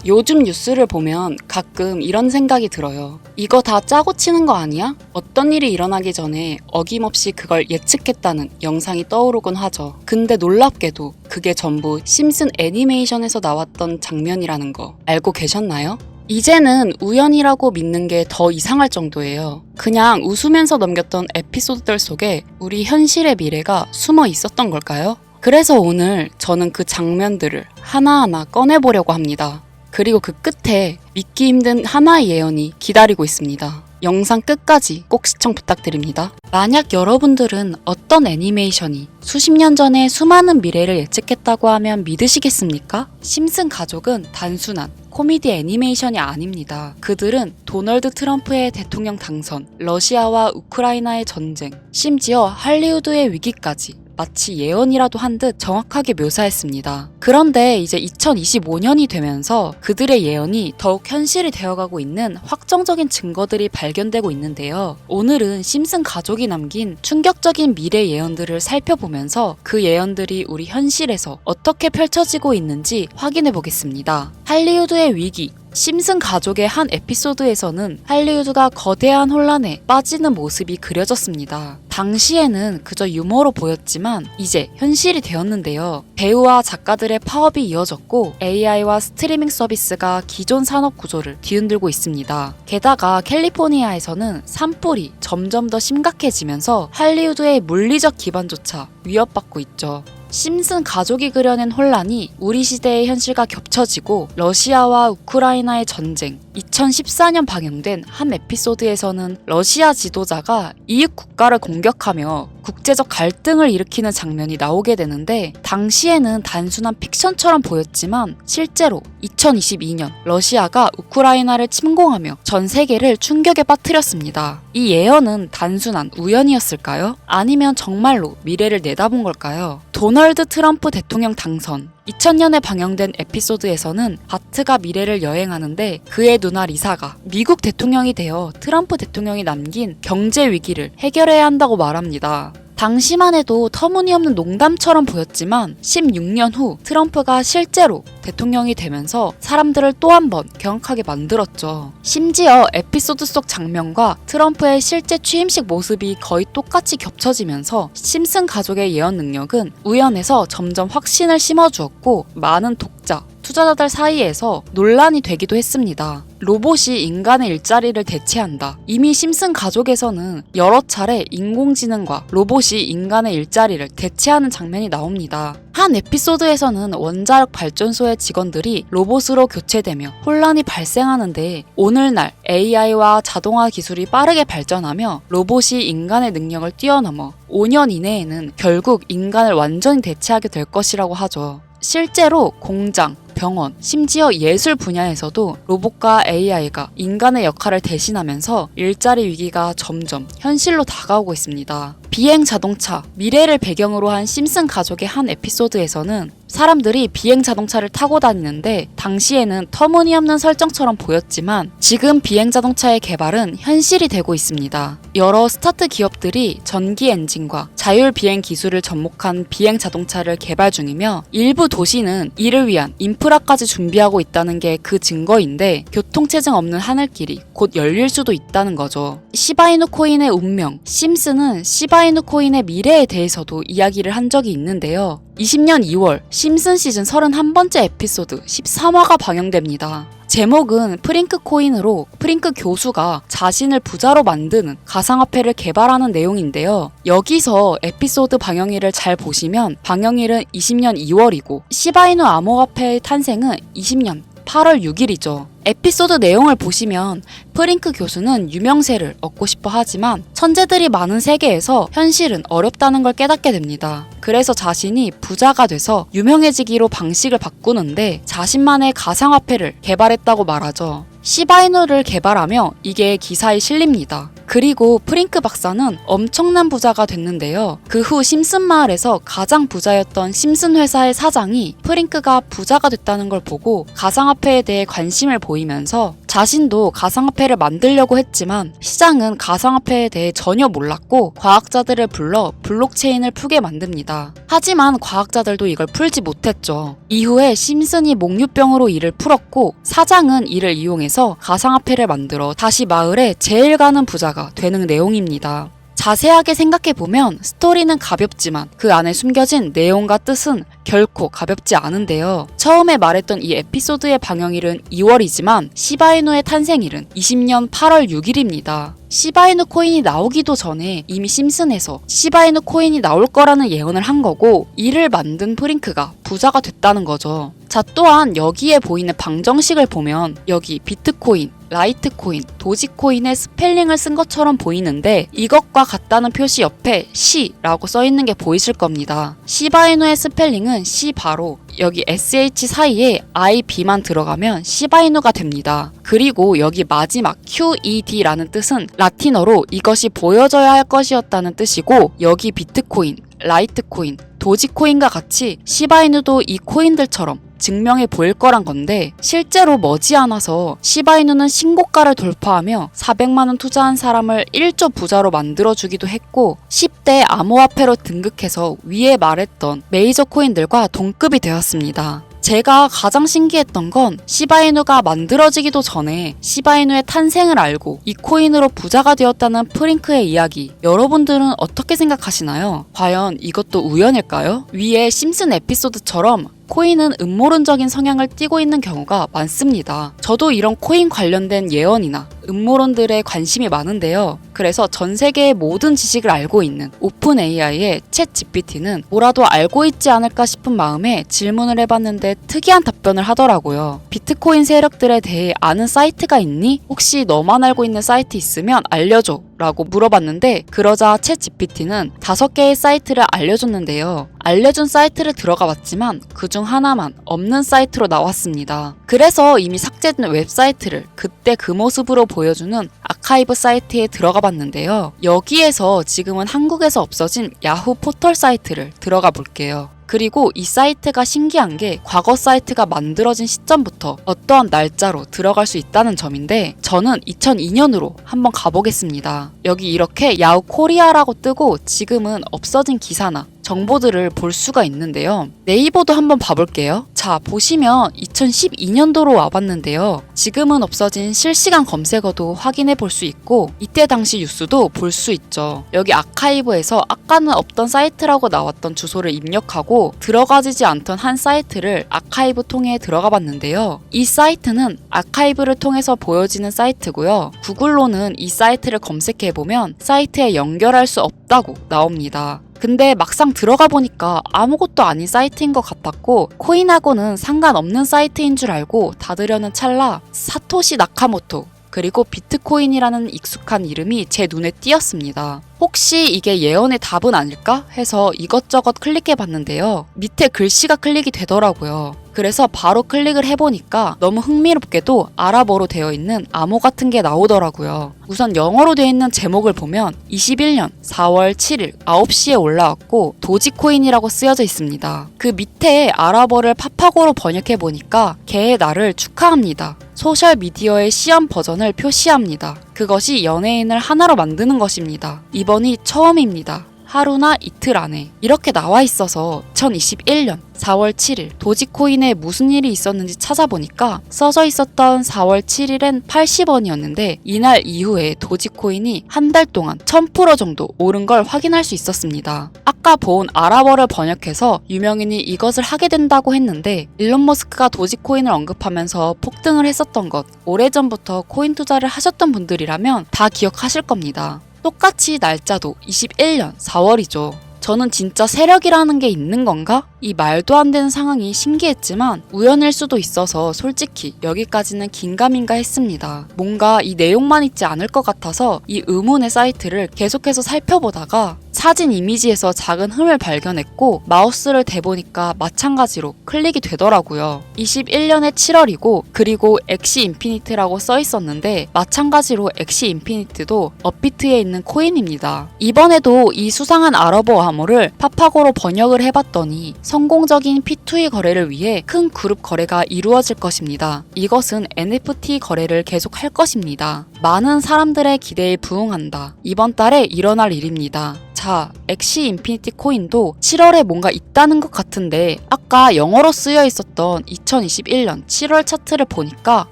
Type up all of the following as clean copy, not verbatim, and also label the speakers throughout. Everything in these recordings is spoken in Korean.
Speaker 1: 요즘 뉴스를 보면 가끔 이런 생각이 들어요. 이거 다 짜고 치는 거 아니야? 어떤 일이 일어나기 전에 어김없이 그걸 예측했다는 영상이 떠오르곤 하죠. 근데 놀랍게도 그게 전부 심슨 애니메이션에서 나왔던 장면이라는 거 알고 계셨나요? 이제는 우연이라고 믿는 게 더 이상할 정도예요. 그냥 웃으면서 넘겼던 에피소드들 속에 우리 현실의 미래가 숨어 있었던 걸까요? 그래서 오늘 저는 그 장면들을 하나하나 꺼내보려고 합니다. 그리고 그 끝에 믿기 힘든 하나의 예언이 기다리고 있습니다. 영상 끝까지 꼭 시청 부탁드립니다. 만약 여러분들은 어떤 애니메이션이 수십 년 전에 수많은 미래를 예측했다고 하면 믿으시겠습니까? 심슨 가족은 단순한 코미디 애니메이션이 아닙니다. 그들은 도널드 트럼프의 대통령 당선, 러시아와 우크라이나의 전쟁, 심지어 할리우드의 위기까지 마치 예언이라도 한 듯 정확하게 묘사했습니다. 그런데 이제 2025년이 되면서 그들의 예언이 더욱 현실이 되어가고 있는 확정적인 증거들이 발견되고 있는데요. 오늘은 심슨 가족이 남긴 충격적인 미래 예언들을 살펴보면서 그 예언들이 우리 현실에서 어떻게 펼쳐지고 있는지 확인해 보겠습니다. 할리우드의 위기, 심슨 가족의 한 에피소드에서는 할리우드가 거대한 혼란에 빠지는 모습이 그려졌습니다. 당시에는 그저 유머로 보였지만 이제 현실이 되었는데요. 배우와 작가들의 파업이 이어졌고 AI와 스트리밍 서비스가 기존 산업 구조를 뒤흔들고 있습니다. 게다가 캘리포니아에서는 산불이 점점 더 심각해지면서 할리우드의 물리적 기반조차 위협받고 있죠. 심슨 가족이 그려낸 혼란이 우리 시대의 현실과 겹쳐지고 러시아와 우크라이나의 전쟁, 2014년 방영된 한 에피소드에서는 러시아 지도자가 이웃 국가를 공격하며 국제적 갈등을 일으키는 장면이 나오게 되는데 당시에는 단순한 픽션처럼 보였지만 실제로 2022년 러시아가 우크라이나를 침공하며 전 세계를 충격에 빠뜨렸습니다. 이 예언은 단순한 우연이었을까요? 아니면 정말로 미래를 내다본 걸까요? 도널드 트럼프 대통령 당선 2000년에 방영된 에피소드에서는 바트가 미래를 여행하는데 그의 누나 리사가 미국 대통령이 되어 트럼프 대통령이 남긴 경제 위기를 해결해야 한다고 말합니다. 당시만 해도 터무니없는 농담처럼 보였지만 16년 후 트럼프가 실제로 대통령이 되면서 사람들을 또 한 번 경악하게 만들었죠. 심지어 에피소드 속 장면과 트럼프의 실제 취임식 모습이 거의 똑같이 겹쳐지면서 심슨 가족의 예언 능력은 우연에서 점점 확신을 심어주었고 많은 독자, 투자자들 사이에서 논란이 되기도 했습니다. 로봇이 인간의 일자리를 대체한다. 이미 심슨 가족에서는 여러 차례 인공지능과 로봇이 인간의 일자리를 대체하는 장면이 나옵니다. 한 에피소드에서는 원자력 발전소의 직원들이 로봇으로 교체되며 혼란이 발생하는데 오늘날 AI와 자동화 기술이 빠르게 발전하며 로봇이 인간의 능력을 뛰어넘어 5년 이내에는 결국 인간을 완전히 대체하게 될 것이라고 하죠. 실제로 공장, 병원, 심지어 예술 분야에서도 로봇과 AI가 인간의 역할을 대신하면서 일자리 위기가 점점 현실로 다가오고 있습니다. 비행 자동차, 미래를 배경으로 한 심슨 가족의 한 에피소드에서는 사람들이 비행 자동차를 타고 다니는데 당시에는 터무니없는 설정처럼 보였지만 지금 비행 자동차의 개발은 현실이 되고 있습니다. 여러 스타트 기업들이 전기 엔진과 자율 비행 기술을 접목한 비행 자동차를 개발 중이며 일부 도시는 이를 위한 인프라까지 준비하고 있다는 게 그 증거인데 교통체증 없는 하늘길이 곧 열릴 수도 있다는 거죠. 시바이누 코인의 운명, 심슨은 시바이누 코인의 미래에 대해서도 이야기를 한 적이 있는데요. 20년 2월 심슨 시즌 31번째 에피소드 13화가 방영됩니다. 제목은 프링크 코인으로 프링크 교수가 자신을 부자로 만드는 가상화폐를 개발하는 내용인데요. 여기서 에피소드 방영일을 잘 보시면 방영일은 20년 2월이고 시바이누 암호화폐의 탄생은 20년 8월 6일이죠. 에피소드 내용을 보시면 프링크 교수는 유명세를 얻고 싶어 하지만 천재들이 많은 세계에서 현실은 어렵다는 걸 깨닫게 됩니다. 그래서 자신이 부자가 돼서 유명해지기로 방식을 바꾸는데 자신만의 가상화폐를 개발했다고 말하죠. 시바이누를 개발하며 이게 기사에 실립니다. 그리고 프링크 박사는 엄청난 부자가 됐는데요. 그 후 심슨 마을에서 가장 부자였던 심슨 회사의 사장이 프링크가 부자가 됐다는 걸 보고 가상화폐에 대해 관심을 보이면서 자신도 가상화폐를 만들려고 했지만 시장은 가상화폐에 대해 전혀 몰랐고 과학자들을 불러 블록체인을 풀게 만듭니다. 하지만 과학자들도 이걸 풀지 못했죠. 이후에 심슨이 목류병으로 이를 풀었고 사장은 이를 이용해서 가상화폐를 만들어 다시 마을에 제일 가는 부자가 되는 내용입니다. 자세하게 생각해보면 스토리는 가볍지만 그 안에 숨겨진 내용과 뜻은 결코 가볍지 않은데요. 처음에 말했던 이 에피소드의 방영일은 2월이지만 시바이누의 탄생일은 20년 8월 6일입니다. 시바이누 코인이 나오기도 전에 이미 심슨에서 시바이누 코인이 나올 거라는 예언을 한 거고 이를 만든 프링크가 부자가 됐다는 거죠. 자, 또한 여기에 보이는 방정식을 보면 여기 비트코인, 라이트코인, 도지코인의 스펠링을 쓴 것처럼 보이는데 이것과 같다는 표시 옆에 C라고 써있는 게 보이실 겁니다. 시바이누의 스펠링은 C 바로 여기 SH 사이에 IB만 들어가면 시바이누가 됩니다. 그리고 여기 마지막 QED라는 뜻은 라틴어로 이것이 보여져야 할 것이었다는 뜻이고 여기 비트코인, 라이트코인, 도지코인과 같이 시바이누도 이 코인들처럼 증명해 보일 거란 건데 실제로 머지않아서 시바이누는 신고가를 돌파하며 400만 원 투자한 사람을 1조 부자로 만들어주기도 했고 10대 암호화폐로 등극해서 위에 말했던 메이저 코인들과 동급이 되었습니다. 제가 가장 신기했던 건 시바이누가 만들어지기도 전에 시바이누의 탄생을 알고 이 코인으로 부자가 되었다는 프링크의 이야기. 여러분들은 어떻게 생각하시나요? 과연 이것도 우연일까요? 위에 심슨 에피소드처럼 코인은 음모론적인 성향을 띠고 있는 경우가 많습니다. 저도 이런 코인 관련된 예언이나 음모론들에 관심이 많은데요. 그래서 전 세계의 모든 지식을 알고 있는 오픈 AI의 챗 GPT는 뭐라도 알고 있지 않을까 싶은 마음에 질문을 해봤는데 특이한 답변을 하더라고요. 비트코인 세력들에 대해 아는 사이트가 있니? 혹시 너만 알고 있는 사이트 있으면 알려줘 라고 물어봤는데 그러자 챗 GPT는 5개의 사이트를 알려줬는데요. 알려준 사이트를 들어가 봤지만 그중 하나만 없는 사이트로 나왔습니다. 그래서 이미 삭제된 웹사이트를 그때 그 모습으로 보여주는 아카이브 사이트에 들어가 봤는데요. 여기에서 지금은 한국에서 없어진 야후 포털 사이트를 들어가 볼게요. 그리고 이 사이트가 신기한 게 과거 사이트가 만들어진 시점부터 어떠한 날짜로 들어갈 수 있다는 점인데 저는 2002년으로 한번 가보겠습니다. 여기 이렇게 야후 코리아라고 뜨고 지금은 없어진 기사나 정보들을 볼 수가 있는데요. 네이버도 한번 봐볼게요. 자, 보시면 2012년도로 와봤는데요. 지금은 없어진 실시간 검색어도 확인해 볼 수 있고 이때 당시 뉴스도 볼 수 있죠. 여기 아카이브에서 아까는 없던 사이트라고 나왔던 주소를 입력하고 들어가지지 않던 한 사이트를 아카이브 통해 들어가 봤는데요. 이 사이트는 아카이브를 통해서 보여지는 사이트고요. 구글로는 이 사이트를 검색해보면 사이트에 연결할 수 없다고 나옵니다. 근데 막상 들어가 보니까 아무것도 아닌 사이트인 것 같았고 코인하고는 상관없는 사이트인 줄 알고 닫으려는 찰나 사토시 나카모토 그리고 비트코인이라는 익숙한 이름이 제 눈에 띄었습니다. 혹시 이게 예언의 답은 아닐까 해서 이것저것 클릭해봤는데요. 밑에 글씨가 클릭이 되더라고요. 그래서 바로 클릭을 해보니까 너무 흥미롭게도 아랍어로 되어 있는 암호 같은 게 나오더라고요. 우선 영어로 되어 있는 제목을 보면 21년 4월 7일 9시에 올라왔고 도지코인이라고 쓰여져 있습니다. 그 밑에 아랍어를 파파고로 번역해보니까 개의 날을 축하합니다. 소셜미디어의 시험 버전을 표시합니다. 그것이 연예인을 하나로 만드는 것입니다. 이번이 처음입니다. 하루나 이틀 안에 이렇게 나와 있어서 2021년 4월 7일 도지코인에 무슨 일이 있었는지 찾아보니까 써져 있었던 4월 7일엔 80원이었는데 이날 이후에 도지코인이 한 달 동안 1000% 정도 오른 걸 확인할 수 있었습니다. 아까 본 아랍어를 번역해서 유명인이 이것을 하게 된다고 했는데 일론 머스크가 도지코인을 언급하면서 폭등을 했었던 것 오래전부터 코인 투자를 하셨던 분들이라면 다 기억하실 겁니다. 똑같이 날짜도 21년 4월이죠. 저는 진짜 세력이라는 게 있는 건가? 이 말도 안 되는 상황이 신기했지만 우연일 수도 있어서 솔직히 여기까지는 긴가민가 했습니다. 뭔가 이 내용만 있지 않을 것 같아서 이 의문의 사이트를 계속해서 살펴보다가 사진 이미지에서 작은 흠을 발견했고 마우스를 대보니까 마찬가지로 클릭이 되더라고요. 21년의 7월이고 그리고 엑시 인피니트라고 써 있었는데 마찬가지로 엑시 인피니트도 업비트에 있는 코인입니다. 이번에도 이 수상한 아러버 암호를 파파고로 번역을 해봤더니 성공적인 P2E 거래를 위해 큰 그룹 거래가 이루어질 것입니다. 이것은 NFT 거래를 계속할 것입니다. 많은 사람들의 기대에 부응한다. 이번 달에 일어날 일입니다. 자, 엑시 인피니티 코인도 7월에 뭔가 있다는 것 같은데 아까 영어로 쓰여 있었던 2021년 7월 차트를 보니까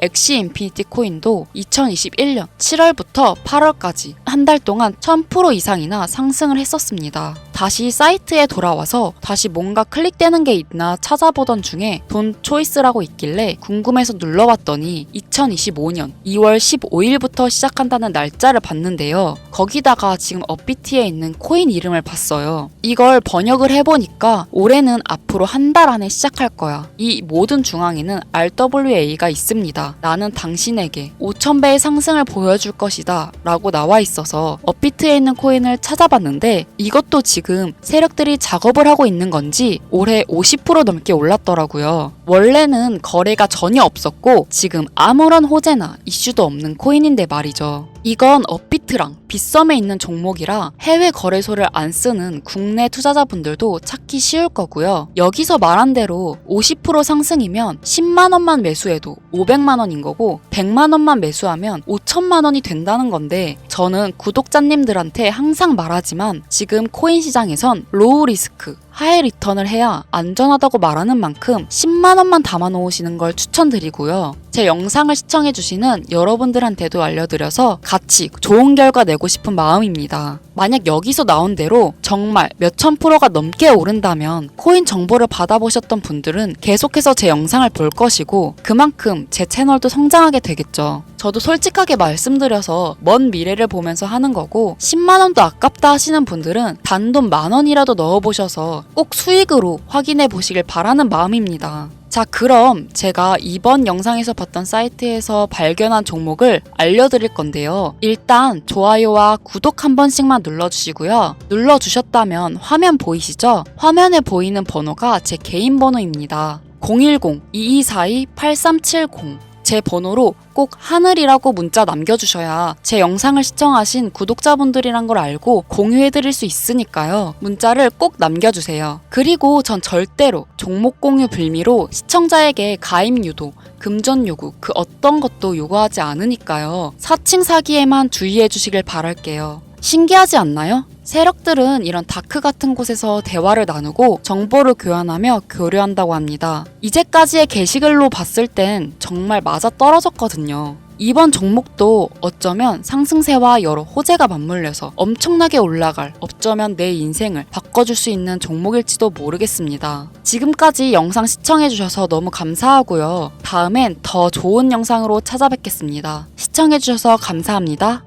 Speaker 1: 엑시 인피니티 코인도 2021년 7월부터 8월까지 한 달 동안 1000% 이상이나 상승을 했었습니다. 다시 사이트에 돌아와서 다시 뭔가 클릭되는 게 있나 찾아보던 중에 돈 초이스라고 있길래 궁금해서 눌러봤더니 2025년 2월 15일부터 시작한다는 날짜를 봤는데요. 거기다가 지금 업비트에 있는 코인 이름을 봤어요. 이걸 번역을 해보니까 올해는 앞으로 한 달 안에 시작할 거야. 이 모든 중앙에는 RWA가 있습니다. 나는 당신에게 5000배의 상승을 보여줄 것이다 라고 나와 있어서 업비트에 있는 코인을 찾아봤는데 이것도 지금 세력들이 작업을 하고 있는 건지 올해 50% 넘게 올랐더라고요. 원래는 거래가 전혀 없었고 지금 아무런 호재나 이슈도 없는 코인인데 말이죠. 이건 업비트랑 빗썸에 있는 종목이라 해외 거래소를 안 쓰는 국내 투자자분들도 찾기 쉬울 거고요. 여기서 말한 대로 50% 상승이면 10만 원만 매수해도 500만 원인 거고 100만 원만 매수하면 5천만 원이 된다는 건데 저는 구독자님들한테 항상 말하지만 지금 코인 시장에선 로우 리스크 하이 리턴을 해야 안전하다고 말하는 만큼 10만 원만 담아 놓으시는 걸 추천드리고요. 제 영상을 시청해주시는 여러분들한테도 알려드려서 같이 좋은 결과 내고 싶은 마음입니다. 만약 여기서 나온 대로 정말 몇천 프로가 넘게 오른다면 코인 정보를 받아보셨던 분들은 계속해서 제 영상을 볼 것이고 그만큼 제 채널도 성장하게 되겠죠. 저도 솔직하게 말씀드려서 먼 미래를 보면서 하는 거고 10만 원도 아깝다 하시는 분들은 단돈 10,000원이라도 넣어보셔서 꼭 수익으로 확인해 보시길 바라는 마음입니다. 자, 그럼 제가 이번 영상에서 봤던 사이트에서 발견한 종목을 알려드릴 건데요. 일단 좋아요와 구독 한 번씩만 눌러주시고요. 눌러주셨다면 화면 보이시죠? 화면에 보이는 번호가 제 개인 번호입니다. 010-2242-8370 제 번호로 꼭 하늘이라고 문자 남겨주셔야 제 영상을 시청하신 구독자분들이란 걸 알고 공유해드릴 수 있으니까요. 문자를 꼭 남겨주세요. 그리고 전 절대로 종목 공유 빌미로 시청자에게 가입 유도, 금전 요구 그 어떤 것도 요구하지 않으니까요. 사칭 사기에만 주의해 주시길 바랄게요. 신기하지 않나요? 세력들은 이런 다크 같은 곳에서 대화를 나누고 정보를 교환하며 교류한다고 합니다. 이제까지의 게시글로 봤을 땐 정말 맞아 떨어졌거든요. 이번 종목도 어쩌면 상승세와 여러 호재가 맞물려서 엄청나게 올라갈, 어쩌면 내 인생을 바꿔줄 수 있는 종목일지도 모르겠습니다. 지금까지 영상 시청해주셔서 너무 감사하고요. 다음엔 더 좋은 영상으로 찾아뵙겠습니다. 시청해주셔서 감사합니다.